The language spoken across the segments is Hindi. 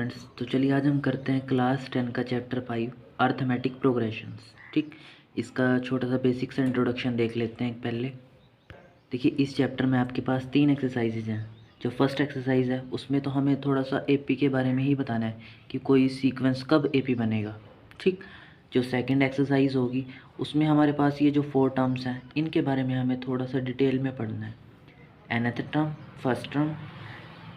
स्टूडेंट्स, तो चलिए आज हम करते हैं क्लास 10 का चैप्टर 5 अर्थमेटिक प्रोग्रेशंस। ठीक, इसका छोटा सा बेसिक सा इंट्रोडक्शन देख लेते हैं पहले। देखिए, इस चैप्टर में आपके पास 3 एक्सरसाइजेज हैं। जो फर्स्ट एक्सरसाइज है उसमें तो हमें थोड़ा सा एपी के बारे में ही बताना है कि कोई सीक्वेंस कब एपी बनेगा। ठीक, जो सेकंड एक्सरसाइज होगी उसमें हमारे पास ये जो 4 टर्म्स हैं इनके बारे में हमें थोड़ा सा डिटेल में पढ़ना है। nth टर्म, फर्स्ट टर्म,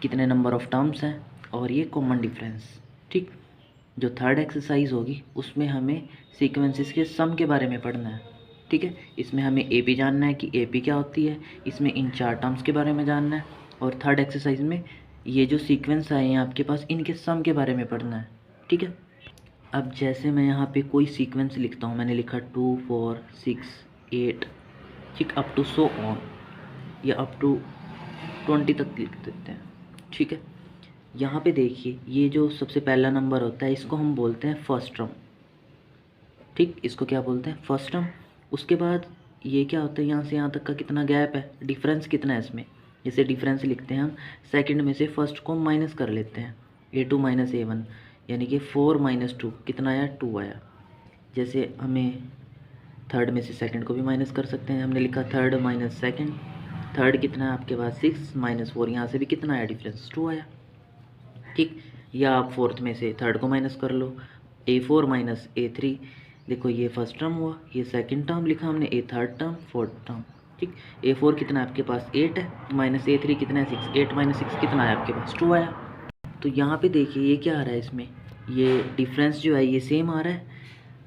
कितने नंबर ऑफ टर्म्स हैं और ये कॉमन डिफरेंस। ठीक, जो थर्ड एक्सरसाइज होगी उसमें हमें सीक्वेंसेस के सम के बारे में पढ़ना है। ठीक है, इसमें हमें एपी जानना है कि एपी क्या होती है, इसमें इन 4 टर्म्स के बारे में जानना है, और थर्ड एक्सरसाइज में ये जो सीक्वेंस आए हैं आपके पास इनके सम के बारे में पढ़ना है। ठीक है, अब जैसे मैं यहाँ पे कोई सीक्वेंस लिखता हूँ, मैंने लिखा 2 4 6 8, ठीक, अप टू सो ऑन, या अप टू 20 तक लिख देते हैं। ठीक है, यहाँ पे देखिए ये जो सबसे पहला नंबर होता है इसको हम बोलते हैं फर्स्ट टर्म। ठीक, इसको क्या बोलते हैं, फर्स्ट टर्म। उसके बाद ये क्या होता है, यहाँ से यहाँ तक का कितना गैप है, डिफरेंस कितना है इसमें। जैसे डिफरेंस लिखते हैं हम, सेकंड में से फर्स्ट को माइनस कर लेते हैं, A2 माइनस A1, यानी कि 4 माइनस 2 कितना आया, 2 आया। जैसे हमें थर्ड में से सेकंड को भी माइनस कर सकते हैं, हमने लिखा थर्ड माइनस सेकंड, थर्ड कितना है आपके पास 6 माइनस 4, यहाँ से भी कितना आया, डिफरेंस 2 आया। ठीक, या आप फोर्थ में से थर्ड को माइनस कर लो, A4 माइनस A3, देखो ये फर्स्ट टर्म हुआ, ये सेकंड टर्म लिखा हमने, ए थर्ड टर्म, फोर्थ टर्म। ठीक, A4 कितना है आपके पास 8 है, माइनस A3 कितना है 6, 8 माइनस 6 कितना है आपके पास 2 आया। तो यहाँ पे देखिए ये क्या आ रहा है, इसमें ये डिफरेंस जो है ये सेम आ रहा है।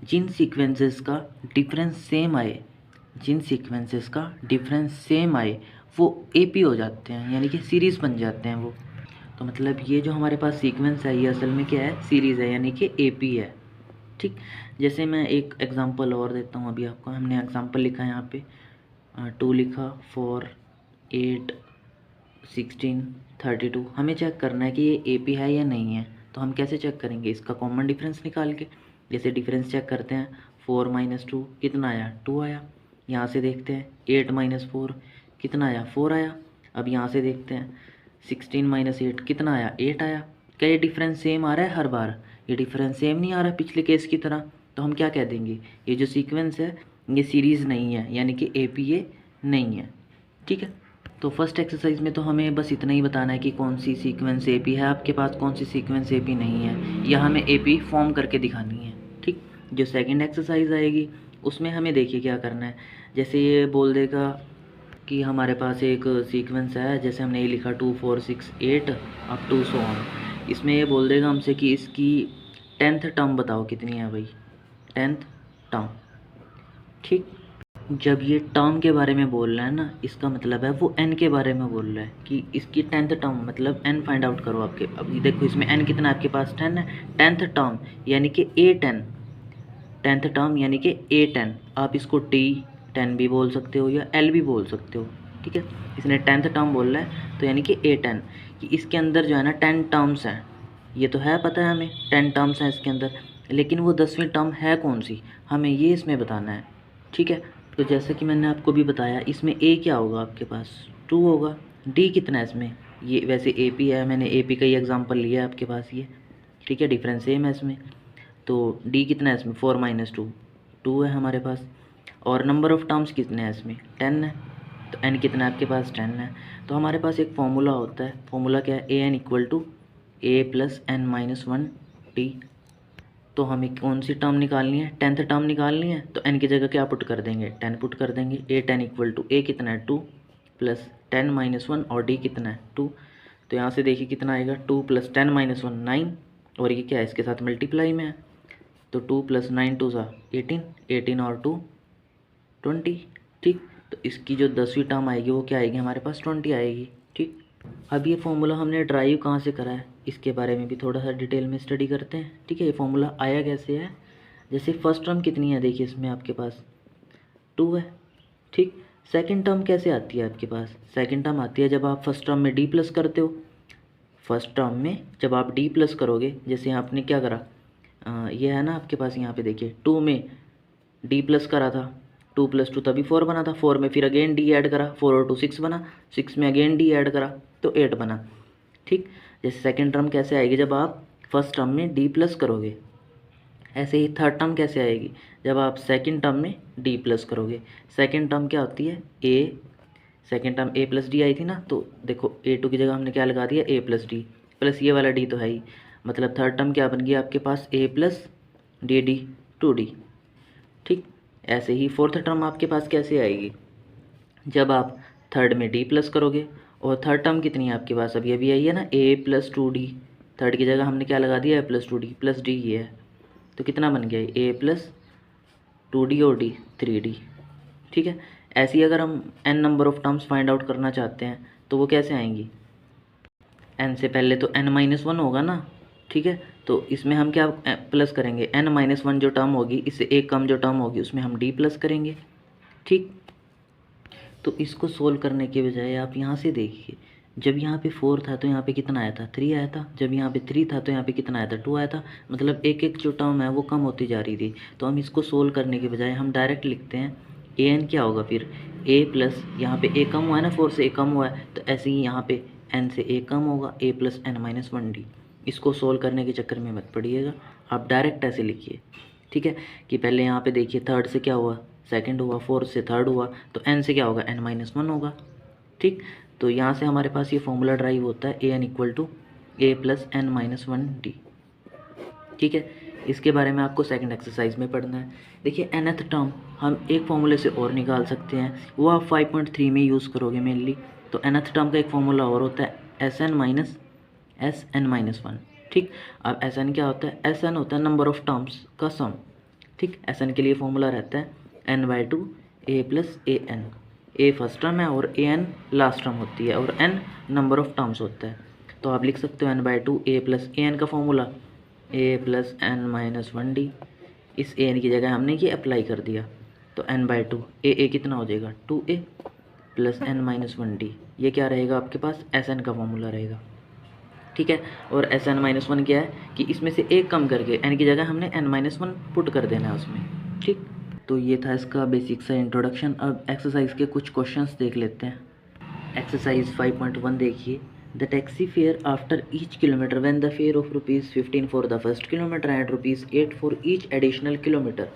जिन सीक्वेंसेस का डिफरेंस सेम आए, जिन सीक्वेंसेस का डिफरेंस सेम आए वो AP हो जाते हैं, यानी कि सीरीज़ बन जाते हैं वो। तो मतलब ये जो हमारे पास सीक्वेंस है ये असल में क्या है, सीरीज़ है, यानी कि AP है। ठीक, जैसे मैं एक एग्जांपल और देता हूँ अभी आपको। हमने एग्जांपल लिखा है यहाँ पे 2 लिखा, 4 8 16 32। हमें चेक करना है कि ये AP है या नहीं है। तो हम कैसे चेक करेंगे, इसका कॉमन डिफरेंस निकाल के। जैसे डिफरेंस चेक करते हैं, 4 माइनस 2 कितना आया, 2 आया। यहाँ से देखते हैं 8 माइनस 4 कितना आया, 4 आया। अब यहाँ से देखते हैं 16 माइनस 8 कितना आया, 8 आया। क्या ये डिफरेंस सेम आ रहा है हर बार, ये डिफरेंस सेम नहीं आ रहा पिछले केस की तरह। तो हम क्या कह देंगे, ये जो सीक्वेंस है ये सीरीज़ नहीं है, यानी कि AP ये नहीं है। ठीक है, तो फर्स्ट एक्सरसाइज में तो हमें बस इतना ही बताना है कि कौन सी सीक्वेंस AP है आपके पास, कौन सी सीक्वेंस AP नहीं है, या हमें AP फॉर्म करके दिखानी है। ठीक, जो सेकंड एक्सरसाइज आएगी उसमें हमें देखिए क्या करना है। जैसे ये बोल देगा कि हमारे पास एक सीक्वेंस है, जैसे हमने ये लिखा 2 4 6 8 अप टू सो ऑन। इसमें ये बोल देगा हमसे कि इसकी 10th टर्म बताओ कितनी है भाई, 10th टर्म। ठीक, जब ये टर्म के बारे में बोल रहा है ना, इसका मतलब है वो n के बारे में बोल रहा है कि इसकी 10th टर्म, मतलब n फाइंड आउट करो आपके। अब ये देखो इसमें n कितना आपके पास 10 है, 10th टर्म यानी कि A10, 10th टर्म यानी कि A10। आप इसको T10 भी बोल सकते हो या L भी बोल सकते हो। ठीक है, इसने 10th टर्म बोल रहा है तो यानी कि A10, कि इसके अंदर जो है ना 10 टर्म्स हैं। ये तो है पता है हमें 10 टर्म्स हैं इसके अंदर, लेकिन वो 10वीं टर्म है कौन सी, हमें ये इसमें बताना है। ठीक है, तो जैसे कि मैंने आपको भी बताया, इसमें A क्या होगा आपके पास 2 होगा, D कितना है इसमें, ये वैसे AP है, मैंने AP का ही एग्जांपल लिया है आपके पास ये। ठीक है, डिफरेंस सेम है इसमें। तो D कितना है इसमें, 4 माइनस 2, 2 है हमारे पास। और नंबर ऑफ़ टर्म्स कितने हैं इसमें, 10 है। तो n कितना है आपके पास, 10 है। तो हमारे पास एक फॉर्मूला होता है, फॉर्मूला क्या है, AN equal to A plus n minus 1 T। तो हमें कौन सी टर्म निकालनी है, 10th टर्म निकालनी है। तो n की जगह क्या पुट कर देंगे, 10 पुट कर देंगे। A10 इक्वल टू A कितना है 2 प्लस 10 माइनस 1, और D कितना है 2। तो यहाँ से देखिए कितना आएगा, 2 प्लस 10 माइनस 1 9, और ये क्या है इसके साथ मल्टीप्लाई में है। तो 2 प्लस 9 2 सा 18, 18 और 2 20। ठीक, तो इसकी जो 10वीं टर्म आएगी वो क्या आएगी हमारे पास, 20 आएगी। ठीक, अब ये फॉर्मूला हमने ड्राइव कहाँ से करा है, इसके बारे में भी थोड़ा सा डिटेल में स्टडी करते हैं। ठीक है, ये फॉर्मूला आया कैसे है। जैसे फर्स्ट टर्म कितनी है, देखिए इसमें आपके पास 2 है। ठीक, सेकंड टर्म कैसे आती है आपके पास, सेकंड टर्म आती है जब आप फर्स्ट टर्म में D प्लस करते हो। फर्स्ट टर्म में जब आप D प्लस करोगे, जैसे आपने क्या करा, ये है ना आपके पास यहाँ पे देखिए 2 में D प्लस करा था, 2 प्लस 2 तभी 4 बना था, 4 में फिर अगेन D ऐड करा, 4 और 2 6 बना, 6 में अगेन D ऐड करा तो 8 बना। ठीक, जैसे सेकंड टर्म कैसे आएगी, जब आप फर्स्ट टर्म में डी प्लस करोगे, ऐसे ही थर्ड टर्म कैसे आएगी, जब आप सेकंड टर्म में डी प्लस करोगे। सेकंड टर्म क्या होती है, A, second term A plus D आई थी ना, तो देखो A2 की जगह हमने क्या लगा दिया, ए प्लस डी, प्लस ये वाला डी तो है ही, मतलब थर्ड टर्म क्या बन गया आपके पास, ए प्लस डी डी 2D। ठीक, ऐसे ही फोर्थ टर्म आपके पास कैसे आएगी, जब आप थर्ड में डी प्लस करोगे, और थर्ड टर्म कितनी है आपके पास, अभी अभी आई है ना, ए प्लस 2D, थर्ड की जगह हमने क्या लगा दिया, ए प्लस 2D प्लस डी ये है, तो कितना बन गया, ए प्लस 2D और डी 3D। ठीक है, ऐसे ही अगर हम n number of terms find out करना चाहते हैं तो वो कैसे आएंगी, n से पहले तो n-1 होगा ना। ठीक है, तो इसमें हम क्या प्लस करेंगे, n-1 जो टर्म होगी, इससे एक कम जो टर्म होगी उसमें हम d प्लस करेंगे। ठीक, तो इसको सोल्व करने के बजाय आप यहाँ से देखिए, जब यहाँ पे 4 था तो यहाँ पे कितना आया था, 3 आया था, जब यहाँ पे 3 था तो यहाँ पे कितना आया था, 2 आया था, मतलब एक एक जो टर्म है वो कम होती जा रही थी। तो हम इसको सोल्व करने के बजाय हम डायरेक्ट लिखते हैं an क्या होगा फिर, a प्लस, यहाँ पे a कम हुआ है ना, 4 से a कम हुआ है, तो ऐसे ही यहाँ पे n से a कम होगा, a प्लस n-1d। इसको सोल्व करने के चक्कर में मत पड़िएगा, आप डायरेक्ट ऐसे लिखिए। ठीक है, कि पहले यहाँ पे देखिए थर्ड से क्या हुआ, सेकंड हुआ, फोर्थ से थर्ड हुआ, तो n से क्या होगा, n-1 होगा। ठीक, तो यहाँ से हमारे पास ये फॉर्मूला ड्राइव होता है an equal to a plus n-1d। ठीक है, इसके बारे में आपको सेकंड एक्सरसाइज में पढ़ना है। देखिए nth टर्म हम एक फॉर्मूले से और निकाल सकते हैं, वो आप 5.3 में यूज़ करोगे मेनली। तो nth टर्म का एक फॉर्मूला और होता है Sn-1। ठीक, अब Sn क्या होता है, Sn होता है नंबर ऑफ टर्म्स का सम। ठीक, Sn के लिए फॉर्मूला रहता है n/2 a plus an, a first term है और an लास्ट टर्म होती है, और n नंबर ऑफ टर्म्स होता है। तो आप लिख सकते हो n/2 a प्लस an का फॉर्मूला a प्लस n-1d, इस an की जगह हमने ये अप्लाई कर दिया, तो n/2 a कितना हो जाएगा, 2a प्लस n-1d, ये क्या रहेगा आपके पास, Sn का फॉर्मूला रहेगा। ठीक है, और Sn-1 क्या है कि इसमें से एक कम करके n की जगह हमने n-1 पुट कर देना है उसमें। ठीक, तो ये था इसका बेसिक सा इंट्रोडक्शन। अब एक्सरसाइज के कुछ क्वेश्चंस देख लेते हैं। एक्सरसाइज 5.1 देखिए, the taxi fare after each kilometre when the fair of ₹15 for the first kilometre and ₹8 for each additional kilometre.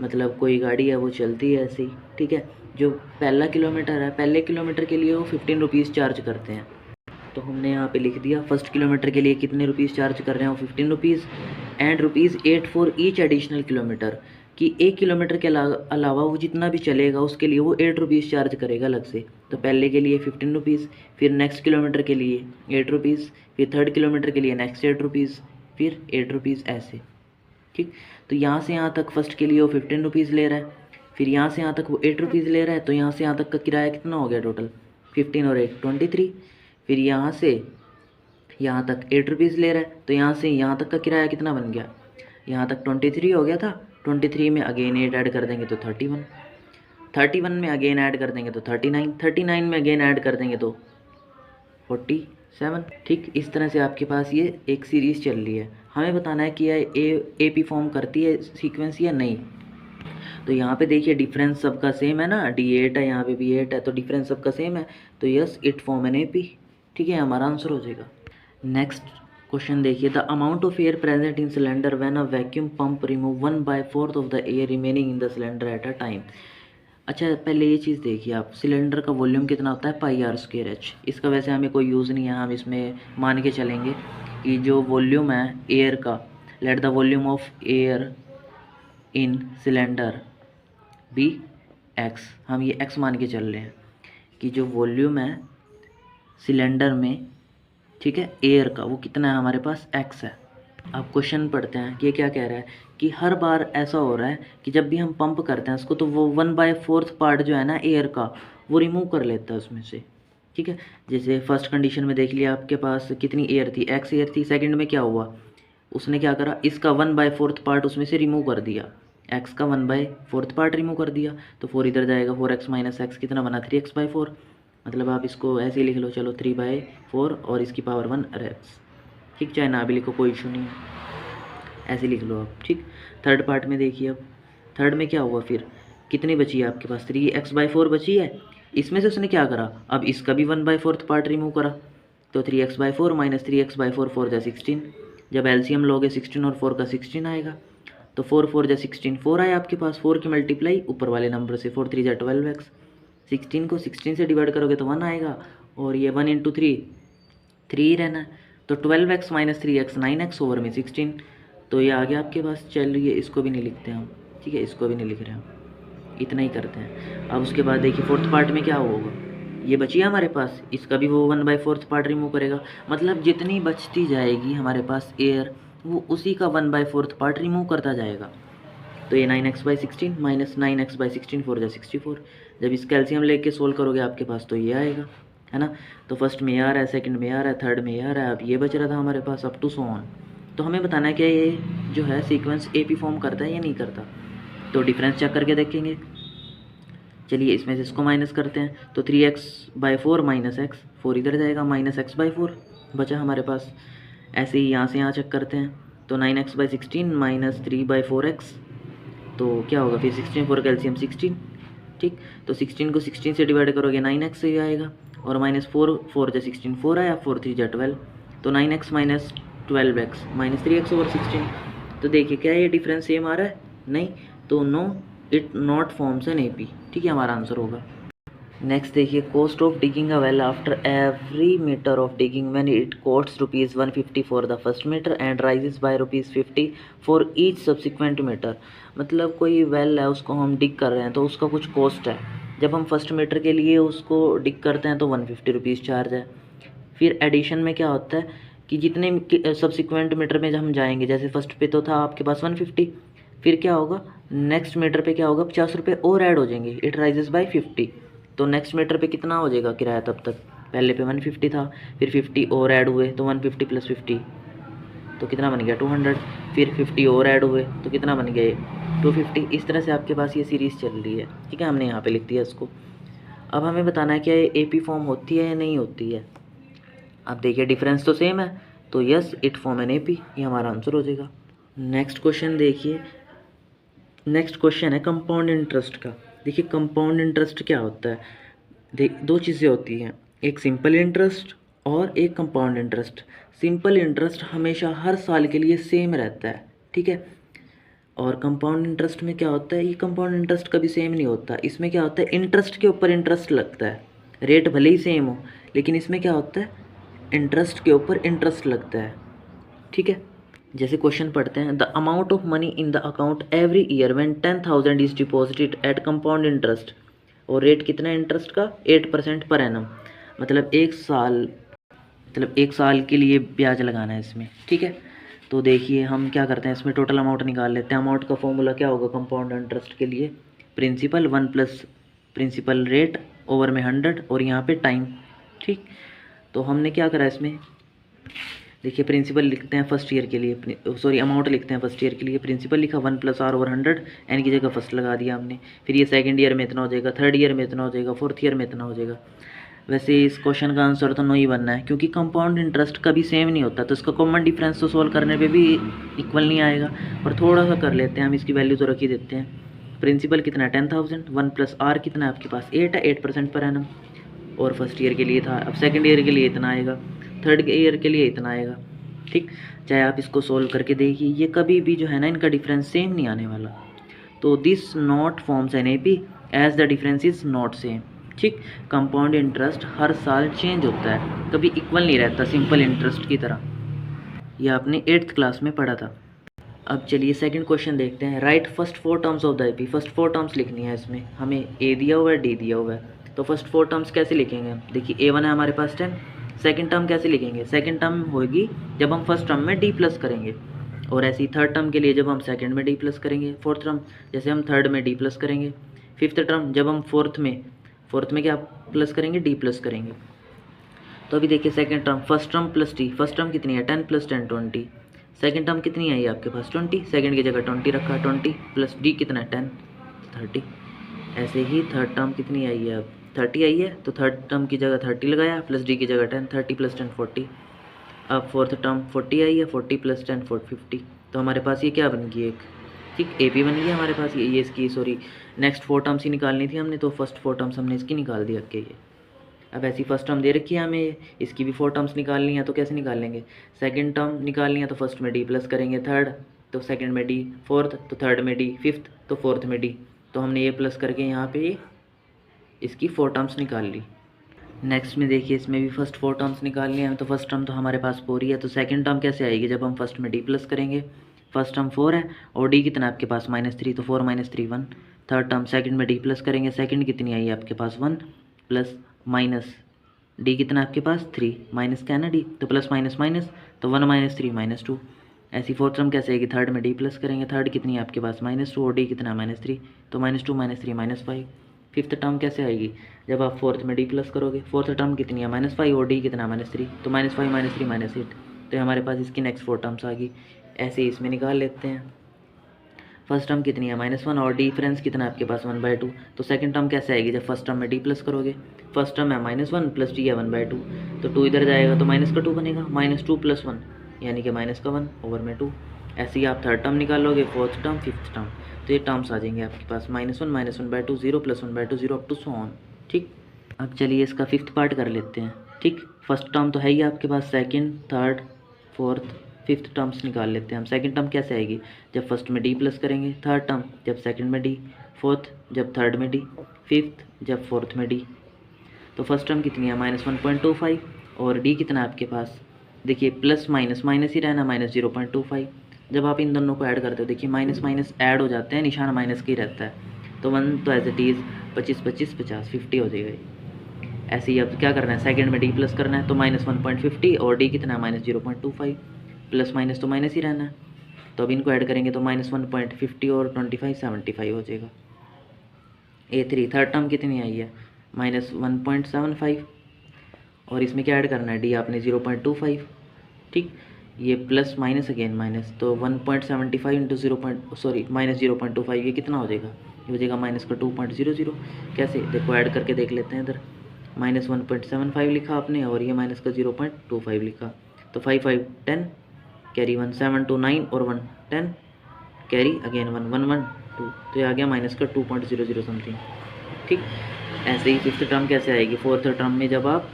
मतलब कोई गाड़ी है वो चलती है ऐसे ही, ठीक है, जो पहला किलोमीटर है, पहले किलोमीटर के लिए वो 15 रुपीज़ चार्ज करते हैं। तो हमने यहाँ पे लिख दिया फर्स्ट किलोमीटर के लिए कितने रुपीज़ चार्ज कर रहे हैं, वो 15 rupees, and ₹8 for each additional kilometre, कि एक किलोमीटर के अलावा वो जितना भी चलेगा उसके लिए वो 8 रुपीज़ चार्ज करेगा अलग से। तो पहले के लिए 15 रुपीज़, फिर नेक्स्ट किलोमीटर के लिए 8 रुपीज़, फिर थर्ड किलोमीटर के लिए नेक्स्ट 8 रुपीज़, फिर 8 रुपीज़ ऐसे। ठीक, तो यहाँ से यहाँ तक फर्स्ट के लिए वो 15 रुपीज़ ले रहा है, फिर यहाँ से यहाँ तक वो 8 रुपीज़ ले रहा है, तो यहाँ से यहाँ तक का किराया कितना हो गया टोटल, 15 और 8 23। फिर यहाँ से यहाँ तक 8 रुपीज़ ले रहा है, तो यहाँ से यहाँ तक का किराया कितना बन गया, यहाँ तक 23 हो गया था, 23 में अगेन 8 ऐड कर देंगे तो 31, 31 में अगेन ऐड कर देंगे तो 39, 39 में अगेन ऐड कर देंगे तो 47। ठीक, इस तरह से आपके पास ये एक सीरीज़ चल रही है। हमें बताना है कि यह AP फॉर्म करती है सीक्वेंस या नहीं। तो यहाँ पे देखिए डिफरेंस सबका सेम है ना, D8 है, यहाँ पे भी 8 है, तो डिफरेंस सबका सेम है, तो yes it form an AP। ठीक है, हमारा आंसर हो जाएगा। नेक्स्ट क्वेश्चन देखिए, the amount of air present in cylinder when a vacuum pump remove 1/4 of the air remaining in the cylinder at a time. अच्छा, पहले ये चीज़ देखिए आप, सिलेंडर का वॉल्यूम कितना होता है, πr²h। इसका वैसे हमें कोई यूज़ नहीं है, हम इसमें मान के चलेंगे कि जो वॉल्यूम है एयर का, let the volume of air in cylinder be x, हम ये x मान के चल रहे हैं कि जो वॉल्यूम है सिलेंडर में, ठीक है, एयर का, वो कितना है हमारे पास, x है। अब क्वेश्चन पढ़ते हैं कि ये क्या कह रहा है कि हर बार ऐसा हो रहा है कि जब भी हम पंप करते हैं उसको, तो वो 1/4 पार्ट जो है ना एयर का, वो रिमूव कर लेता है उसमें से। ठीक है, जैसे फर्स्ट कंडीशन में देख लिया आपके पास कितनी एयर थी, x एयर थी। सेकंड में क्या हुआ, उसने क्या करा, इसका 1/4 पार्ट उसमें से रिमूव कर दिया, x का 1/4 पार्ट रिमूव कर दिया, तो 4 इधर जाएगा, 4x - x कितना बना, 3x/4। मतलब आप इसको ऐसे ही लिख लो, चलो 3/4 और इसकी पावर 1 x। ठीक, चाहे ना भी लिखो कोई इशू नहीं है, ऐसे लिख लो आप। ठीक, थर्ड पार्ट में देखिए, अब थर्ड में क्या हुआ, फिर कितनी बची है आपके पास, 3x/4 बची है। इसमें से उसने क्या करा, अब इसका भी 1/4 पार्ट रिमूव करा, तो 3x/4 - 3x/4 4 जा 16, जब एलसीएम लोगे 16 और 4 का 16 आएगा, तो 4 4 जा 16 4 आया आपके पास, 4 की मल्टीप्लाई ऊपर वाले नंबर से 4 3 जा 12x, 16 को 16 से डिवाइड करोगे तो 1 आएगा, और ये 1 इंटू 3 ही रहना है, तो 12x minus 3x 9x over में 16, तो ये आ गया आपके पास। चलिए इसको भी नहीं लिखते हम, ठीक है, इसको भी नहीं लिख रहे हम, इतना ही करते हैं। अब उसके बाद देखिए फोर्थ पार्ट में क्या होगा, ये बची है हमारे पास, इसका भी वो 1/4 पार्ट रिमूव करेगा, मतलब जितनी बचती जाएगी हमारे पास एयर, वो उसी का 1/4 पार्ट रिमूव करता जाएगा। तो ये 9x/16 माइनस 9x/16 4 जा 64, जब इस कैल्शियम लेके सोल्व करोगे आपके पास तो ये आएगा, है ना। तो फर्स्ट में ये आ रहा है, सेकंड में ये आ रहा है, थर्ड में ये आ रहा है, अब ये बच रहा था हमारे पास अप टू सो ऑन। तो हमें बताना है कि ये जो है सीक्वेंस एपी फॉर्म करता है या नहीं करता, तो डिफरेंस चेक करके देखेंगे। चलिए इसमें से इसको माइनस करते हैं, तो 3x/4 माइनस एक्स, 4 इधर जाएगा, माइनस x/4 बचा हमारे पास। ऐसे ही यहाँ से यहाँ चेक करते हैं, तो 9x/16 माइनस 3/4x, तो क्या होगा फिर 16 4 कैल्शियम 16, ठीक। तो 16 को 16 से डिवाइड करोगे 9x से ही आएगा, और माइनस 4 4 जा 16 4 आया, 4 3 जा 12, तो 9x minus 12x minus 3x over 16। तो देखिए क्या ये डिफरेंस सेम आ रहा है, नहीं, तो no it not forms an AP, ठीक है, हमारा आंसर होगा। नेक्स्ट देखिए, cost of digging a well after every metre of digging when it costs ₹150 for the first metre and rises by ₹50 for each subsequent metre. मतलब कोई वेल है, उसको हम डिग कर रहे हैं तो उसका कुछ कॉस्ट है, जब हम फर्स्ट मीटर के लिए उसको डिग करते हैं तो ₹150 चार्ज है। फिर एडिशन में क्या होता है कि जितने सब्सिक्वेंट मीटर में जब हम जाएंगे, जैसे फर्स्ट पे तो था आपके पास 150, फिर क्या होगा नेक्स्ट मीटर पे क्या होगा, ₹50 और ऐड हो जाएंगे, इट राइजेस बाय 50, तो नेक्स्ट मीटर पे कितना हो जाएगा किराया, तब तक पहले पे 150 था, फिर 50 और ऐड हुए तो 150 प्लस 50 तो कितना बन गया 200, फिर 50 और ऐड हुए तो कितना बन गया 250। इस तरह से आपके पास ये सीरीज़ चल रही है, ठीक है, हमने यहाँ पे लिख दिया इसको। अब हमें बताना है क्या ये एपी फॉर्म होती है या नहीं होती है। अब देखिए डिफरेंस तो सेम है, तो yes it form an AP, ये हमारा आंसर हो जाएगा। नेक्स्ट क्वेश्चन देखिए, नेक्स्ट क्वेश्चन है कंपाउंड इंटरेस्ट का। देखिए कंपाउंड इंटरेस्ट क्या होता है, दो चीज़ें होती हैं, एक सिंपल इंटरेस्ट और एक कंपाउंड इंटरेस्ट। सिंपल इंटरेस्ट हमेशा हर साल के लिए सेम रहता है, ठीक है, और कंपाउंड इंटरेस्ट में क्या होता है, ये कंपाउंड इंटरेस्ट कभी सेम नहीं होता। इसमें क्या होता है, इंटरेस्ट के ऊपर इंटरेस्ट लगता है, रेट भले ही सेम हो, लेकिन इसमें क्या होता है, इंटरेस्ट के ऊपर इंटरेस्ट लगता है, ठीक है। जैसे क्वेश्चन पढ़ते हैं, the amount of money in the account every year when 10,000 is deposited at compound interest, और रेट कितना है इंटरेस्ट का 8% पर एनम, मतलब एक साल के लिए ब्याज लगाना है इसमें, ठीक है। तो देखिए हम क्या करते हैं, इसमें टोटल अमाउंट निकाल लेते हैं। अमाउंट का फॉर्मूला क्या होगा कंपाउंड इंटरेस्ट के लिए, principal 1 plus principal rate over में 100 और यहाँ पे टाइम, ठीक। तो हमने क्या करा इसमें, देखिए प्रिंसिपल लिखते हैं फर्स्ट ईयर के लिए, सॉरी अमाउंट लिखते हैं फर्स्ट ईयर के लिए, प्रिंसिपल लिखा 1 + r ओवर 100, एन की जगह फर्स्ट लगा दिया हमने, फिर ये सेकंड ईयर में इतना हो जाएगा, थर्ड ईयर में इतना हो जाएगा, फोर्थ ईयर में इतना हो जाएगा। वैसे इस क्वेश्चन का आंसर तो नहीं बनना है, क्योंकि कंपाउंड इंटरेस्ट कभी सेम नहीं होता, तो इसका कॉमन डिफरेंस तो सोल्व करने पे भी इक्वल नहीं आएगा। और थोड़ा सा कर लेते हैं हम, इसकी वैल्यू तो रख ही देते हैं। प्रिंसिपल कितना है 10,000, 1 + r कितना है आपके पास 8 है, 8% पर एनम, और फर्स्ट ईयर के लिए था। अब सेकेंड ईयर के लिए इतना आएगा, थर्ड ईयर के लिए इतना आएगा, ठीक। चाहे आप इसको सोल्व करके देखिए, ये कभी भी जो है ना इनका डिफरेंस सेम नहीं आने वाला। तो this not forms an AP as the difference is not same, ठीक। कंपाउंड इंटरेस्ट हर साल चेंज होता है, कभी इक्वल नहीं रहता सिंपल इंटरेस्ट की तरह, यह आपने 8th क्लास में पढ़ा था। अब चलिए सेकंड क्वेश्चन देखते हैं, right first 4 terms of the AP. First 4 terms लिखनी है इसमें, हमें ए दिया हुआ है, डी दिया हुआ है, तो फर्स्ट 4 टर्म्स कैसे लिखेंगे हम, देखिए A1 है हमारे पास 10, सेकंड टर्म कैसे लिखेंगे, सेकंड टर्म होगी जब हम फर्स्ट टर्म में डी प्लस करेंगे, और ऐसे ही थर्ड टर्म के लिए जब हम सेकंड में डी प्लस करेंगे, फोर्थ टर्म जैसे हम थर्ड में डी प्लस करेंगे, फिफ्थ टर्म जब हम फोर्थ में क्या प्लस करेंगे, डी प्लस करेंगे। तो अभी देखिए second term, first term plus D, first term कितनी है 10 + 10 20, सेकंड टर्म कितनी आई है आपके पास 20, सेकंड की जगह 20 रखा, 20 प्लस डी कितना है 10 30। ऐसे ही थर्ड टर्म कितनी आई है, अब 30 आई है, तो थर्ड टर्म की जगह 30 लगाया, प्लस डी की जगह 10, 30 + 10 40। अब फोर्थ टर्म 40 आई है, 40 + 10 50। तो हमारे पास ये क्या बन गई एक, ठीक, ए पी बन गई हमारे पास। ये इसकी सॉरी नेक्स्ट 4 टर्म्स ही निकालनी थी हमने, तो फर्स्ट 4 टर्म्स हमने इसकी निकाल दी, अक्के ये। अब ऐसी फर्स्ट टर्म दे रखी है हमें, इसकी भी 4 टर्म्स निकालनी है, तो कैसे निकाल लेंगे? सेकंड टर्म निकालनी है तो फर्स्ट में डी प्लस करेंगे, थर्ड तो सेकंड में डी, फोर्थ तो थर्ड में डी, फिफ्थ तो फोर्थ में डी। तो हमने ये प्लस करके यहाँ पे इसकी 4 टर्म्स निकाल ली। नेक्स्ट में देखिए इसमें भी फर्स्ट 4 टर्म्स निकालनी है, तो फर्स्ट टर्म तो हमारे पास 4 ही है, तो सेकंड टर्म कैसे आएगी? जब हम फर्स्ट में डी प्लस करेंगे, फर्स्ट टर्म 4 है और डी कितना आपके पास -3, तो 4 - 3 1। थर्ड टर्म सेकंड में डी प्लस करेंगे, सेकंड कितनी आई है आपके पास 1 प्लस माइनस डी कितना आपके पास 3, माइनस क्या है ना डी, तो प्लस माइनस माइनस, तो 1 - 3 -2। ऐसी फोर्थ टर्म कैसे आएगी? थर्ड में डी प्लस करेंगे, थर्ड कितनी है आपके पास -2 और डी कितना -3, तो -2 - 3 -5। फिफ्थ टर्म कैसे आएगी? जब आप फोर्थ में डी प्लस करोगे, फोर्थ टर्म कितनी है -5 और डी कितना -3, तो -5 - 3 -8। तो हमारे पास इसकी नेक्स्ट 4 टर्म्स आ गई। ऐसे ही इसमें निकाल लेते हैं। फर्स्ट टर्म कितनी है -1 और डिफरेंस कितना है आपके पास 1/2, तो सेकंड टर्म कैसे आएगी? जब फर्स्ट टर्म में डी प्लस करोगे, फर्स्ट टर्म है -1 प्लस डी है 1/2, तो 2 इधर जाएगा तो माइनस का 2 बनेगा, -2 + 1 यानी कि -1/2। ऐसे ही आप थर्ड टर्म निकालोगे, फोर्थ टर्म, फिफ्थ टर्म, तो ये टर्म्स आ जाएंगे आपके पास -1 -1/2, 0 + 1/2, 0 अप टू सो ऑन। ठीक, अब चलिए इसका फिफ्थ पार्ट कर लेते हैं। ठीक, फर्स्ट टर्म तो है ही आपके पास, second, third, fourth, fifth terms निकाल लेते हैं हम। सेकंड टर्म कैसे आएगी? जब फर्स्ट में डी प्लस करेंगे, थर्ड टर्म जब सेकंड में डी, फोर्थ जब थर्ड में डी, फिफ्थ जब फोर्थ में डी। तो फर्स्ट टर्म कितनी है -1.25 और डी कितना है आपके पास? देखिए प्लस माइनस माइनस ही रहना, -0.25। जब आप इन दोनों को ऐड करते हो, देखिए माइनस माइनस ऐड हो जाते हैं, निशान माइनस का ही रहता है, तो 1 तो एज इट इज़ 25 25 50 50 हो जाएगा। ऐसे ही अब क्या करना है? सेकंड में डी प्लस करना है, तो -1.50 और डी कितना है -0.25, प्लस माइनस तो माइनस ही रहना है, तो अब इनको ऐड करेंगे तो -1.50 और 25 75 हो जाएगा। A3 थर्ड टर्म कितनी आई है? -1.75 और इसमें क्या ऐड करना है? डी आपने 0.25। ठीक, ये प्लस माइनस अगेन माइनस, तो 1.75 इंटू -0.25 ये कितना हो जाएगा? ये हो जाएगा माइनस का 2.00। कैसे? देखो ऐड करके देख लेते हैं। इधर -1.75 लिखा आपने और ये माइनस का 0.25 लिखा, तो 5 5 10 कैरी 1 7 2 9 और 1 10 कैरी अगेन 1 1 1 2, तो ये आ गया माइनस का 2.00 समथिंग। ठीक, ऐसे ही फिफ्थ टर्म कैसे आएगी? फोर्थ टर्म में जब आप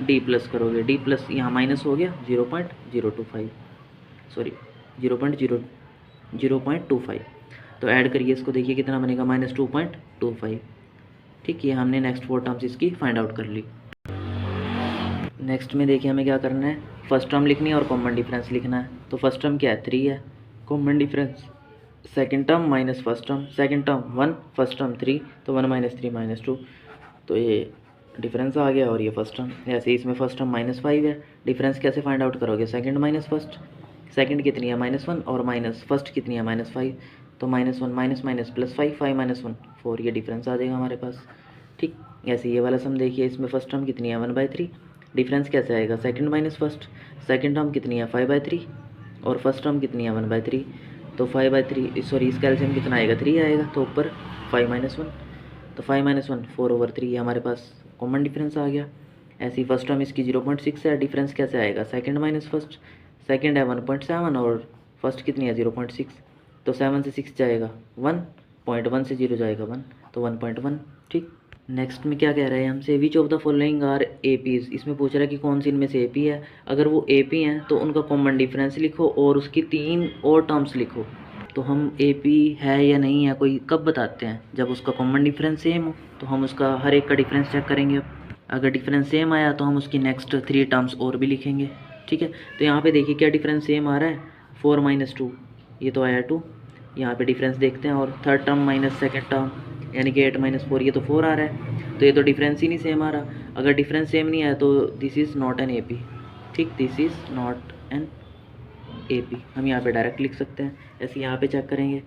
डी प्लस करोगे, डी प्लस यहाँ माइनस हो गया 0.025, सॉरी 0.25, तो ऐड करिए इसको, देखिए कितना बनेगा -2.25। ठीक, ये हमने नेक्स्ट 4 टर्म्स इसकी फाइंड आउट कर ली। नेक्स्ट में देखिए हमें क्या करना है, फर्स्ट टर्म लिखनी है और कॉमन डिफरेंस लिखना है। तो फर्स्ट टर्म क्या है? 3 है, common difference second term minus first term, second term 1, first term 3, तो 1 - 3 -2, तो ये डिफरेंस आ गया और ये फर्स्ट टर्म। ऐसे ही इसमें फर्स्ट टर्म -5 है, डिफरेंस कैसे फाइंड आउट करोगे? सेकंड माइनस फर्स्ट, सेकंड कितनी है -1 और माइनस फर्स्ट कितनी है -5, तो -1 माइनस माइनस प्लस 5 5 - 1 4, ये डिफरेंस आ जाएगा हमारे पास। ठीक, ऐसे ये वाला सम देखिए, इसमें फर्स्ट टर्म कितनी है 1/3, डिफरेंस कैसे आएगा? Second minus first, second term कितनी है 5/3 और फर्स्ट टर्म कितनी है 1/3, तो 5/3 सॉरी इसका एलसीएम कितना आएगा? 3 आएगा, तो ऊपर 5 - 1, तो 5 - 1 4/3, ये हमारे पास कॉमन डिफरेंस आ गया। ऐसे ही फर्स्ट टर्म इसकी 0.6 है, डिफरेंस कैसे आएगा? सेकंड माइनस फर्स्ट, सेकंड है 1.7 और फर्स्ट कितनी है 0.6, तो 7 से 6 जाएगा 1.1 से 0 जाएगा 1, तो 1.1। ठीक, नेक्स्ट में क्या कह रहे हैं हमसे? Which of the following are APs, इसमें पूछ रहा है कि कौन सी इनमें से एपी है। अगर वो एपी हैं तो उनका कॉमन डिफरेंस लिखो और उसकी 3 और टर्म्स लिखो। तो हम एपी है या नहीं है कोई कब बताते हैं? जब उसका कॉमन डिफरेंस सेम हो, तो हम उसका हर एक का डिफरेंस चेक करेंगे। अगर डिफरेंस सेम आया तो हम उसकी नेक्स्ट 3 टर्म्स और भी लिखेंगे। ठीक है, तो यहाँ पे देखिए क्या डिफरेंस सेम आ रहा है, 4 - 2, ये तो आया 2, यहाँ पे डिफरेंस देखते हैं, और third term minus second term यानी कि 8 - 4, ये तो 4 आ रहा है, तो ये तो डिफरेंस ही नहीं सेम आ रहा। अगर डिफरेंस सेम नहीं आया तो this is not an AP. ठीक, this is not an AP, हम यहाँ पे डायरेक्ट लिख सकते हैं। ऐसे यहाँ पे चेक करेंगे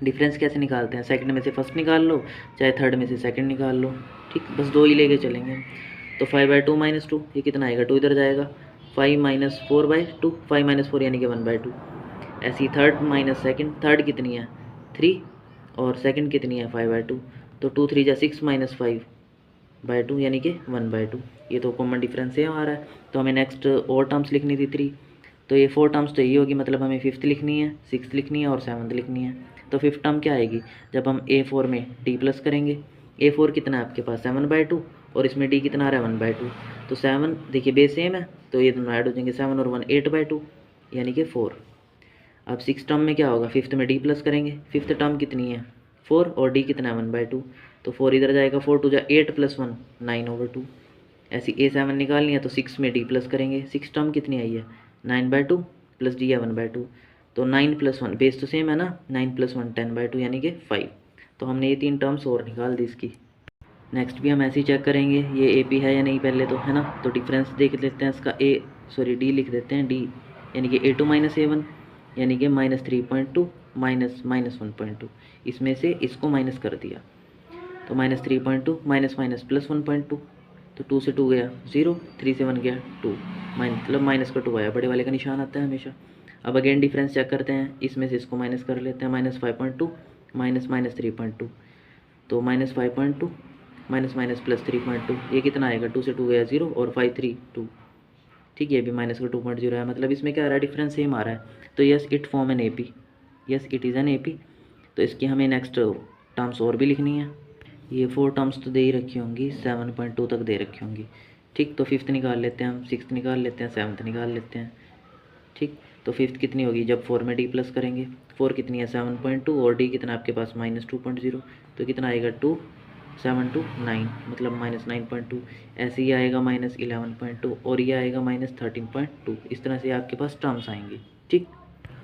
डिफरेंस कैसे निकालते हैं, सेकंड में से फर्स्ट निकाल लो, चाहे थर्ड में से सेकंड निकाल लो। ठीक, बस 2 ही लेके चलेंगे। तो 5/2 - 2, ये कितना आएगा? 2 इधर जाएगा, 5 - 4/2, 5 - 4 यानी कि 1/2। ऐसी थर्ड माइनस सेकंड, थर्ड कितनी है 3 और सेकंड कितनी है 5/2, तो 2 3 जा 6 - 5/2 यानी कि 1/2। ये तो कॉमन डिफरेंस है आ रहा है। तो हमें नेक्स्ट और टर्म्स लिखनी थी 3, तो ये 4 टर्म्स तो यही होगी, मतलब हमें फिफ्थ लिखनी है, सिक्स्थ लिखनी है और सेवन्थ लिखनी है। तो फिफ्थ टर्म क्या आएगी? जब हम A4 में D प्लस करेंगे, A4 कितना है आपके पास 7/2 और इसमें D कितना आ रहा है 1/2। तो 7 देखिए बेस सेम है तो ये दोनों ऐड हो जाएंगे, 7 और 1 8/2 यानी कि 4। अब 6 टर्म में क्या होगा, फिफ्थ में D प्लस करेंगे, फिफ्थ टर्म कितनी है 4 और D कितना है 1/2। तो 4 इधर जाएगा, 4 टू जा 8 + 1 9/2। ऐसी A7 निकालनी है तो 6 में D प्लस करेंगे, 6 टर्म कितनी आई है 9/2 प्लस D है 1/2। तो 9 + 1 बेस तो सेम है ना, 9 + 1 10/2 यानी कि 5। तो हमने ये 3 टर्म्स और निकाल दी इसकी। नेक्स्ट भी हम ऐसे ही चेक करेंगे ये AP है या नहीं पहले तो, है ना। तो डिफरेंस देख लेते हैं इसका, D लिख देते हैं, D यानी कि A2 - A1 यानी कि -3.2 -1.2। इसमें से इसको माइनस कर दिया तो -3.2 माइनस प्लस 1.2। तो 2 से 2 गया 0, 3 से 1 गया 2, मतलब माइनस का 2 आया, बड़े वाले का निशान आता है हमेशा। अब अगेन डिफरेंस चेक करते हैं, इसमें से इसको माइनस कर लेते हैं, -5.2 -3.2। तो -5.2 माइनस प्लस 3.2, ये कितना आएगा, 2 से 2 गया 0 और 5 3 2। ठीक है, ये भी माइनस का 2.0 है, मतलब इसमें क्या आ रहा है, डिफरेंस सेम आ रहा है। तो yes it form an AP, yes it is an AP। तो इसकी हमें नेक्स्ट टर्म्स और भी लिखनी है। ये 4 टर्म्स तो दे ही रखी होंगी, 7.2 तक दे रखी होंगी। ठीक, तो फिफ्थ निकाल लेते हैं हम, सिक्स्थ निकाल लेते हैं, सेवन्थ निकाल लेते हैं। ठीक, तो फिफ्थ कितनी होगी, जब 4 में D प्लस करेंगे, 4 कितनी है 7.2 और D कितना आपके पास -2.0। तो कितना आएगा 2 7 2 9, मतलब -9.2। ऐसे ही आएगा -11.2 और ये आएगा -13.2। इस तरह से आपके पास टर्म्स आएंगे। ठीक,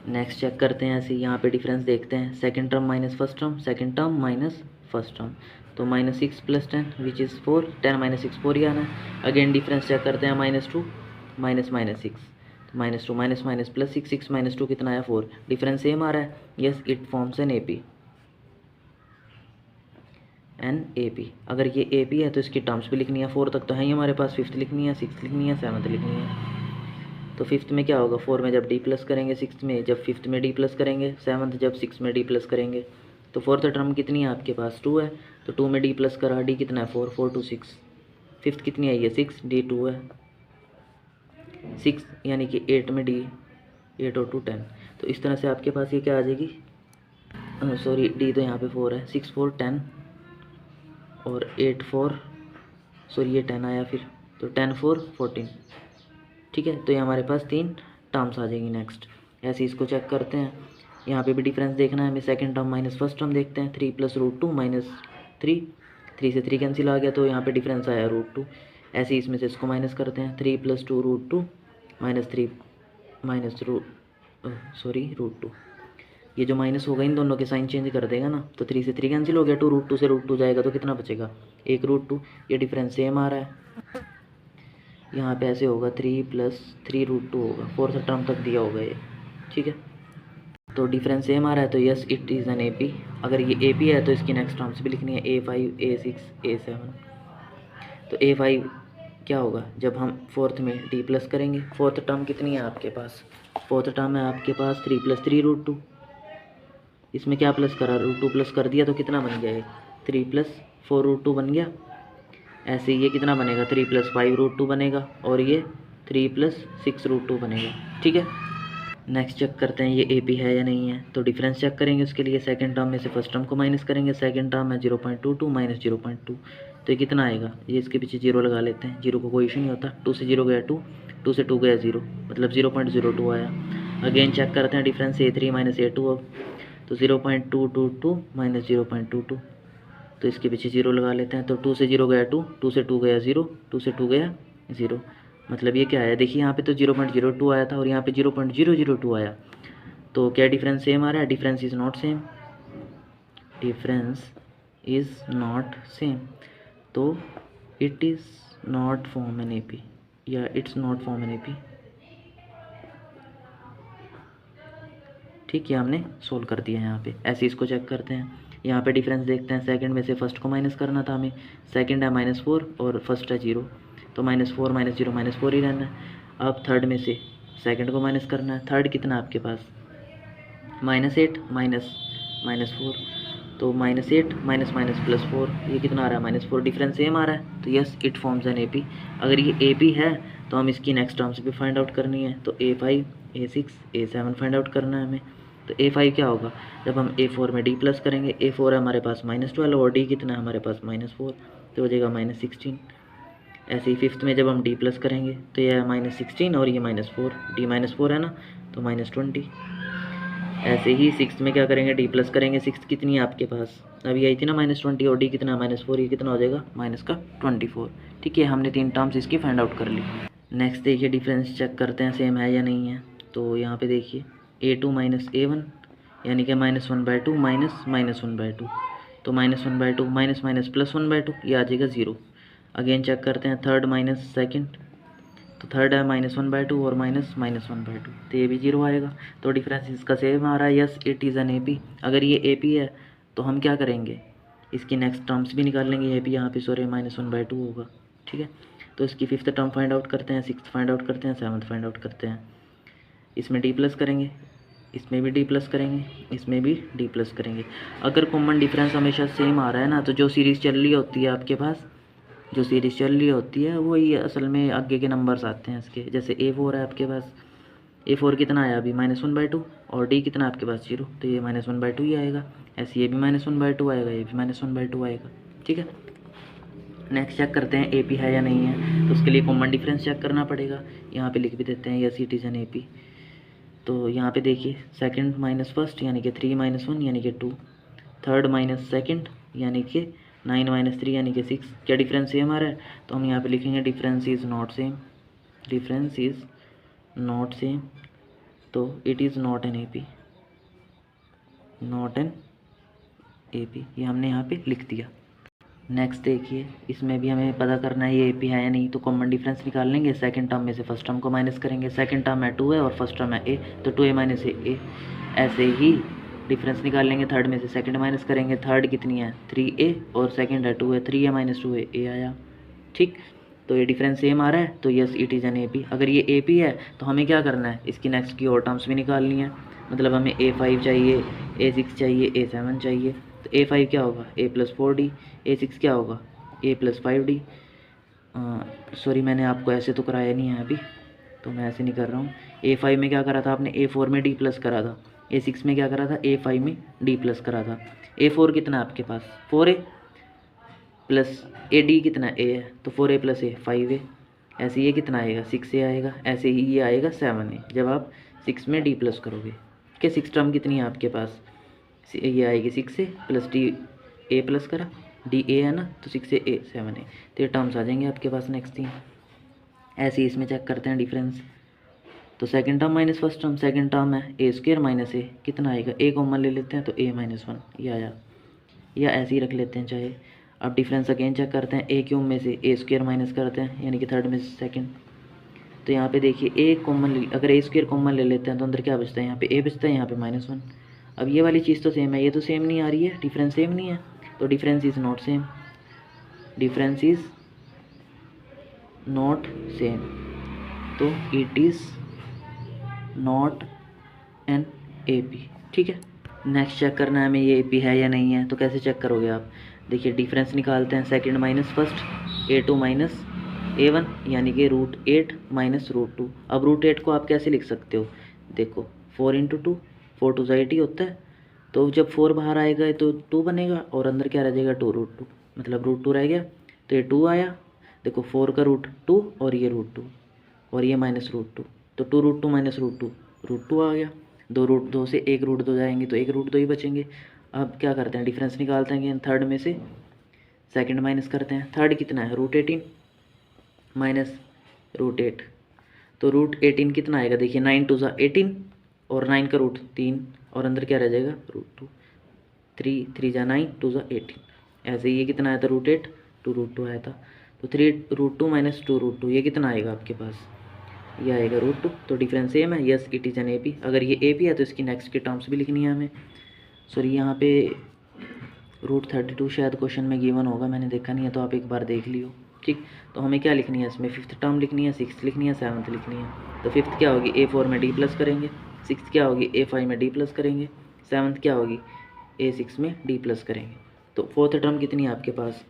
नेक्स्ट चेक करते हैं, ऐसे यहाँ पे डिफरेंस देखते हैं, second term minus first term, second term minus first term. तो -6 + 10 विच इज़ 4, 10 - 6 4 ही आना है। अगेन डिफरेंस चेक करते हैं, -2 -6, तो -2 माइनस प्लस 6, 6 - 2 कितना आया 4। डिफरेंस सेम आ रहा है, yes it forms an AP। अगर ये AP है तो इसकी टर्म्स भी लिखनी है, 4 तक तो है ही हमारे पास, फिफ्थ लिखनी है, सिक्स्थ लिखनी है, सेवन्थ लिखनी है। तो फिफ्थ में क्या होगा, 4 में जब D प्लस करेंगे, सिक्स्थ में जब फिफ्थ में D प्लस करेंगे, सेवन्थ जब 6 में D प्लस करेंगे। तो फोर्थ टर्म कितनी है आपके पास 2 है, तो 2 में D प्लस करा, D कितना है 4, 4 2 6। फिफ्थ कितनी आई है 6, D 2 है 6 यानी कि 8 में D, 8 और 2 10। तो इस तरह से आपके पास ये क्या आ जाएगी, सॉरी D तो यहाँ पे 4 है, 6 4 10 और 8 4, सॉरी ये 10 आया फिर, तो 10 4 14। ठीक है, तो ये हमारे पास 3 टर्म्स आ जाएंगी। नेक्स्ट ऐसे इसको चेक करते हैं, यहाँ पे भी डिफरेंस देखना है हमें, second term minus first term देखते हैं, 3 + √2 -3, 3 से 3 कैंसिल आ गया तो यहाँ पे डिफरेंस आया √2। ऐसे ही इसमें से इसको माइनस करते हैं, 3 + 2 √2 -3 √2। ये जो माइनस होगा इन दोनों के साइन चेंज कर देगा ना, तो 3 से 3 कैंसिल हो गया, 2 √2 से √2 जाएगा तो कितना बचेगा 1 √2। ये डिफरेंस सेम आ रहा है, यहाँ पे ऐसे होगा 3 + 3 √2 होगा, फोर्थ टर्म तक दिया होगा ये। ठीक है, तो डिफरेंस सेम आ रहा है, तो yes it is an AP। अगर ये AP है तो इसकी नेक्स्ट टर्म्स भी लिखनी है, A5 A6 A7। तो A5 क्या होगा, जब हम फोर्थ में D प्लस करेंगे, फोर्थ टर्म कितनी है आपके पास, फोर्थ टर्म है आपके पास 3 + 3 √2। इसमें क्या प्लस करा, √2 प्लस कर दिया तो कितना बन गया, ये 3 + 4 √2 बन गया। ऐसे ये कितना बनेगा, 3 + 5 √2 बनेगा और ये 3 + 6 √2 बनेगा। ठीक है, नेक्स्ट चेक करते हैं ये AP है या नहीं है। तो डिफरेंस चेक करेंगे, उसके लिए सेकंड टर्म में से फर्स्ट टर्म को माइनस करेंगे, सेकंड टर्म है 0.22 - 0.2। तो ये कितना आएगा, ये इसके पीछे 0 लगा लेते हैं, 0 को कोई इशू नहीं होता, 2 से 0 गया 2, 2 से 2 गया 0, मतलब 0.02 आया। अगेन चेक करते हैं डिफरेंस, A3 - A2 अब, तो 0.222 - 0.22, तो इसके पीछे 0 लगा लेते हैं। तो 2 से 0 गया 2, 2 से 2 गया 0, 2 से 2 गया 0, मतलब ये क्या आया, देखिए यहाँ पे तो 0.02 आया था और यहाँ पे 0.002 आया। तो क्या डिफरेंस सेम आ रहा है, difference is not same, difference is not same. तो it is not form an AP या it's not form an AP। ठीक है, हमने सोल्व कर दिया है यहाँ पे। ऐसे इसको चेक करते हैं, यहाँ पे डिफरेंस देखते हैं, सेकंड में से फर्स्ट को माइनस करना था हमें, सेकंड है -4 और फर्स्ट है 0, तो -4 - 0 -4 ही रहना है। अब थर्ड में से सेकंड को माइनस करना है, थर्ड कितना आपके पास -8 -4, तो -8 - +4, ये कितना आ रहा है -4, डिफरेंस सेम आ रहा है, तो yes it forms an AP। अगर ये AP है तो हम इसकी नेक्स्ट टर्म्स भी फाइंड आउट करनी है, तो A5 A6 A7 find out करना है हमें। तो A5 क्या होगा, जब हम A4 में D प्लस करेंगे, A4 है हमारे पास -12 और D कितना है हमारे पास -4, तो हो जाएगा -16। ऐसे ही फिफ्थ में जब हम D प्लस करेंगे तो ये है -16 और ये -4, D -4 है ना, तो -20। ऐसे ही सिक्स में क्या करेंगे, D प्लस करेंगे, सिक्स कितनी है आपके पास, अभी आई थी ना -20 और D कितना -4, ये कितना हो जाएगा -24। ठीक है, हमने 3 टर्म्स इसकी फाइंड आउट कर ली। नेक्स्ट देखिए डिफरेंस चेक करते हैं सेम है या नहीं है। तो यहाँ पे देखिए A2 - A1 यानी कि -1/2 -1/2, तो -1/2 माइनस माइनस +1/2 ये आ जाएगा 0। अगेन चेक करते हैं थर्ड माइनस सेकंड, तो थर्ड है -1/2 और -1/2, तो ये भी 0 आएगा। तो डिफरेंस इसका सेम आ रहा है, yes it is an AP। अगर ये AP है तो हम क्या करेंगे, इसकी नेक्स्ट टर्म्स भी निकाल लेंगे। AP यहाँ पे सॉरी -1/2 होगा। ठीक है, तो इसकी फिफ्थ टर्म फाइंड आउट करते हैं, सिक्स्थ फाइंड आउट करते हैं, सेवन्थ फाइंड आउट करते हैं। इसमें D प्लस करेंगे, इसमें भी D प्लस करेंगे, इसमें भी D प्लस करेंगे। अगर कॉमन डिफरेंस हमेशा सेम आ रहा है ना, तो जो सीरीज़ चल रही होती है आपके पास, जो सीरीज़ चल रही होती है वही असल में आगे के नंबर्स आते हैं इसके। जैसे A4 है आपके पास, A4 कितना आया अभी -1/2 और D कितना आपके पास 0, तो ये -1/2 ही आएगा। ऐसे ये भी -1/2 आएगा, ये भी -1/2 आएगा। ठीक है, नेक्स्ट चेक करते हैं AP है या नहीं है। तो उसके लिए कॉमन डिफरेंस चेक करना पड़ेगा। यहाँ पे लिख भी देते हैं yes it is an AP। तो यहाँ पे देखिए सेकंड माइनस फर्स्ट यानी कि 3 - 1 यानी कि 2, थर्ड माइनस सेकंड यानी कि 9 - 3 यानी कि 6। क्या डिफरेंस सेम आ रहा है, तो हम यहाँ पे लिखेंगे difference is not same, difference is not same, तो it is not an AP, not an AP, ये हमने यहाँ पे लिख दिया। नेक्स्ट देखिए इसमें भी हमें पता करना है ये AP है या नहीं। तो कॉमन डिफरेंस निकाल लेंगे, सेकंड टर्म में से फर्स्ट टर्म को माइनस करेंगे। सेकंड टर्म है 2 है और फर्स्ट टर्म है A, तो 2A - A। ऐसे ही डिफरेंस निकाल लेंगे, थर्ड में से सेकंड माइनस करेंगे। थर्ड कितनी है 3A और सेकंड है 2 है, 3A - 2A A आया। ठीक, तो ये डिफरेंस सेम आ रहा है, तो yes it is an AP। अगर ये AP है तो हमें क्या करना है, इसकी नेक्स्ट की और टर्म्स भी निकालनी है। मतलब हमें A5 चाहिए, A6 चाहिए, A7 चाहिए। तो A5 क्या होगा A + 4D, A6 क्या होगा A + 5D। सॉरी मैंने आपको ऐसे तो कराया नहीं है अभी, तो मैं ऐसे नहीं कर रहा हूँ। A5 में क्या करा था आपने, A4 में D प्लस करा था। A6 में क्या करा था, A5 में D प्लस करा था। A4 कितना है आपके पास 4A प्लस AD कितना A है, तो 4A + A 5A। ऐसे ये कितना आएगा 6A आएगा। ऐसे ही ये आएगा 7A जब आप 6 में D प्लस करोगे। क्या 6 टर्म कितनी है आपके पास, ये आएगी 6A plus D A plus करा DA है ना, तो 6A 7A, तो ये टर्म्स आ जाएंगे आपके पास नेक्स्ट 3। ऐसे ही इसमें चेक करते हैं डिफरेंस। तो second term minus first term, second term है A² - A, कितना आएगा A कॉमन ले लेते हैं तो A - 1 ये आया, या ऐसे ही रख लेते हैं चाहे। अब डिफरेंस अगेन चेक करते हैं, A³ में से A² माइनस करते हैं यानी कि थर्ड में से सेकंड। तो यहाँ पे देखिए A कॉमन, अगर A² कॉमन ले लेते हैं तो अंदर क्या बचता है, यहाँ पे A बचता है, यहाँ पे -1। अब ये वाली चीज़ तो सेम है, ये तो सेम नहीं आ रही है, डिफरेंस सेम नहीं है, तो difference is not same, difference is not same, तो it is not an AP। ठीक है, नेक्स्ट चेक करना है हमें ये AP है या नहीं है। तो कैसे चेक करोगे आप, देखिए डिफरेंस निकालते हैं, second minus first A2 - A1 यानी कि √8 - √2। अब √8 को आप कैसे लिख सकते हो, देखो 4 × 2, 4 2 80 होता है, तो जब 4 बाहर आएगा तो 2 बनेगा और अंदर क्या रह जाएगा 2 √2, मतलब √2 रह गया, तो ये 2 आया। देखो 4 का √2 और ये √2 और ये -√2, तो 2 √2 - √2 √2 आ गया। 2 √2 से 1 √2 जाएंगे तो 1 √2 ही बचेंगे। अब क्या करते हैं, डिफरेंस निकालते हैं, थर्ड में से सेकंड माइनस करते हैं। थर्ड कितना है √18 माइनस √8, तो √18 कितना आएगा, देखिए 9 2 18 और 9 का रूट 3 और अंदर क्या रह जाएगा √2, 3 3 जा 9 2 जा 18। ऐसे ये कितना आया था √8 2 √2 आया था, तो 3 √2 माइनस 2 √2 ये कितना आएगा आपके पास, ये आएगा √2। तो डिफरेंस सेम है, yes it is an AP। अगर ये AP है तो इसकी नेक्स्ट की टर्म्स भी लिखनी है हमें। सॉरी यहाँ पे √32 शायद क्वेश्चन में गिवन होगा, मैंने देखा नहीं है, तो आप एक बार देख लियो। ठीक, तो हमें क्या लिखनी है इसमें, फिफ्थ टर्म लिखनी है, सिक्स्थ लिखनी है, सेवन्थ लिखनी है। तो फिफ्थ क्या होगी A4 में D प्लस करेंगे, सिक्स्थ क्या होगी A5 में D प्लस करेंगे, सेवन्थ क्या होगी A6 में D प्लस करेंगे। तो फोर्थ टर्म कितनी है आपके पास,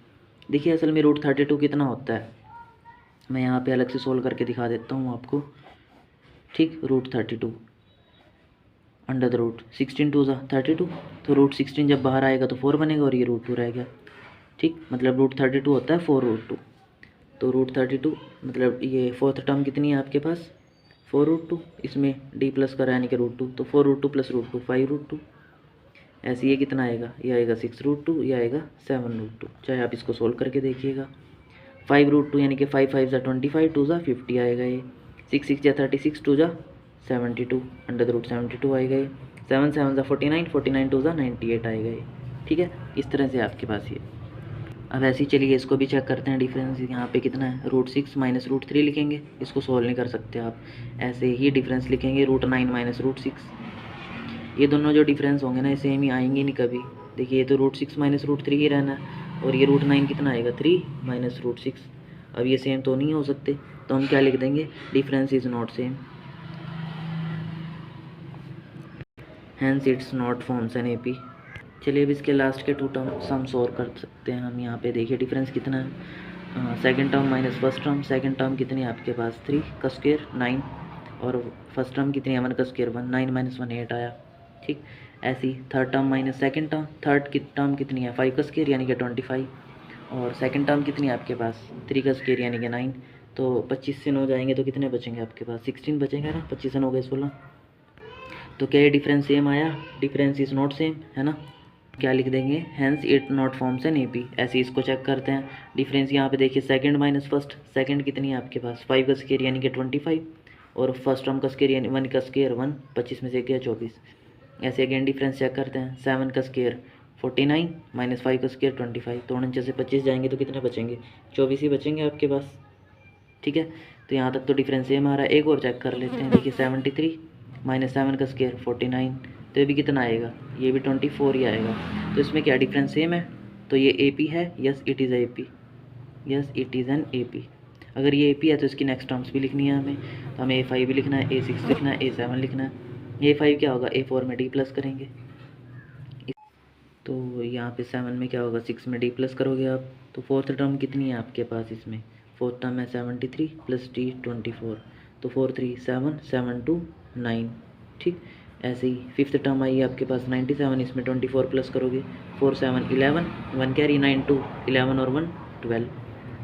देखिए असल में √32 कितना होता है, मैं यहाँ पे अलग से सोल्व करके दिखा देता हूँ आपको। ठीक, √32 अंडर द रूट 16 टू ज़ा 32, तो रूट 16 जब बाहर आएगा तो 4 बनेगा और ये रूट 2 रह गया। ठीक, मतलब रूट 32 होता है 4 रूट 2, तो रूट 32 मतलब ये फोर्थ टर्म कितनी है आपके पास 4 रूट 2, इसमें डी प्लस करा यानी कि रूट 2, तो 4 रूट 2 प्लस रूट 2 5 रूट 2। ऐसे ये कितना आएगा, ये आएगा 6 रूट 2, ये आएगा 7 रूट 2, चाहे आप इसको सोल्व करके देखिएगा। 5 रूट 2 यानी कि 5 5 ज़ा 25, 2 ज़ा 50 आएगा ये, 6 6 ज़ा 36, 2 ज़ा 72, अंडर द रूट 72 आएगा ये, 7 7 ज़ा 49, 49 2 ज़ा 98 आएगा ये। ठीक है, इस तरह से आपके पास ये। अब ऐसे ही चलिए इसको भी चेक करते हैं डिफरेंस यहाँ पे कितना है, रूट 6 माइनस रूट 3 लिखेंगे, इसको सोल्व नहीं कर सकते आप। ऐसे ही डिफरेंस लिखेंगे रूट 9 माइनस रूट 6, ये दोनों जो डिफरेंस होंगे ना ये सेम ही आएंगे नहीं कभी। देखिए ये तो रूट 6 माइनस रूट 3 ही रहना है, और ये रूट 9 कितना आएगा 3 माइनस रूट 6। अब ये सेम तो नहीं हो सकते, तो हम क्या लिख देंगे, difference is not same, hence it's not forms an AP. चलिए अब इसके लास्ट के टू टर्म सम सोल्व कर सकते हैं हम। यहाँ पे देखिए डिफरेंस कितना है, second term minus first term, second term कितनी है आपके पास 3 का स्क्वायर 9, और फर्स्ट टर्म कितनी है 1 का स्क्वायर 1, 9 माइनस 1 8 आया। ठीक, ऐसी third term minus second term, third की टर्म कितनी है 5 का स्क्वायर यानी कि 25, और सेकंड टर्म कितनी है आपके पास 3 का स्क्वायर यानी कि 9, तो 25 से 9 जाएंगे तो कितने बचेंगे आपके पास 16 बचेंगे ना, 25 से 9 गए 16। तो क्या ये डिफरेंस सेम आया, डिफरेंस इज़ नॉट सेम है ना, क्या लिख देंगे, hence it not forms an AP. ऐसे इसको चेक करते हैं डिफरेंस, यहाँ पे देखिए सेकंड माइनस फर्स्ट, सेकंड कितनी है आपके पास 5 का स्क्वायर यानी कि 25, और फर्स्ट टर्म का स्क्वायर यानी 1 का स्क्वायर 1, 25 में से गया 24। ऐसे अगेन डिफरेंस चेक करते हैं, 7 का स्क्वायर 49 माइनस 5 का स्क्वायर 25, तो 49 से 25 जाएंगे तो कितने बचेंगे 24 ही बचेंगे आपके पास। ठीक है, तो यहाँ तक तो डिफरेंस सेम आ रहा है। एक और चेक कर लेते हैं, देखिए 73 माइनस 7 का स्क्वायर 49, तो ये भी कितना आएगा, ये भी 24 ही आएगा। तो इसमें क्या डिफरेंस सेम है, तो ये ए पी है, yes it is A P, yes it is an A P. अगर ये ए पी है तो इसकी नेक्स्ट टर्म्स भी लिखनी है हमें, तो हमें A5 भी लिखना है, A6 लिखना है, A7 लिखना है। A5 क्या होगा, A4 में D प्लस करेंगे, तो यहाँ पे 7 में क्या होगा 6 में D प्लस करोगे आप, तो फोर्थ टर्म कितनी है आपके पास इसमें, फोर्थ टर्म है 73 प्लस D 24, तो 4 3 7 7 2 9। ठीक, ऐसे ही फिफ्थ टर्म आई आपके पास 97, इसमें 24 प्लस करोगे, 4 7 11, 1 कैरी 9 2 11 और 1 12।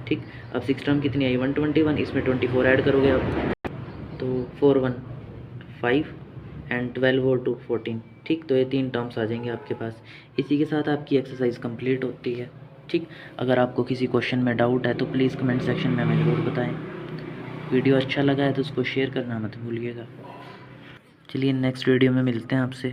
ठीक, अब सिक्स टर्म कितनी आई 121, इसमें 24 ऐड करोगे आप, तो 4 1 5 एंड 12 और 2 14। ठीक, तो ये 3 टर्म्स आ जाएंगे आपके पास। इसी के साथ आपकी एक्सरसाइज कंप्लीट होती है। ठीक, अगर आपको किसी क्वेश्चन में डाउट है तो प्लीज़ कमेंट सेक्शन में हमें ज़रूर बताएं। वीडियो अच्छा लगा है तो उसको शेयर करना मत भूलिएगा। चलिए नेक्स्ट वीडियो में मिलते हैं आपसे।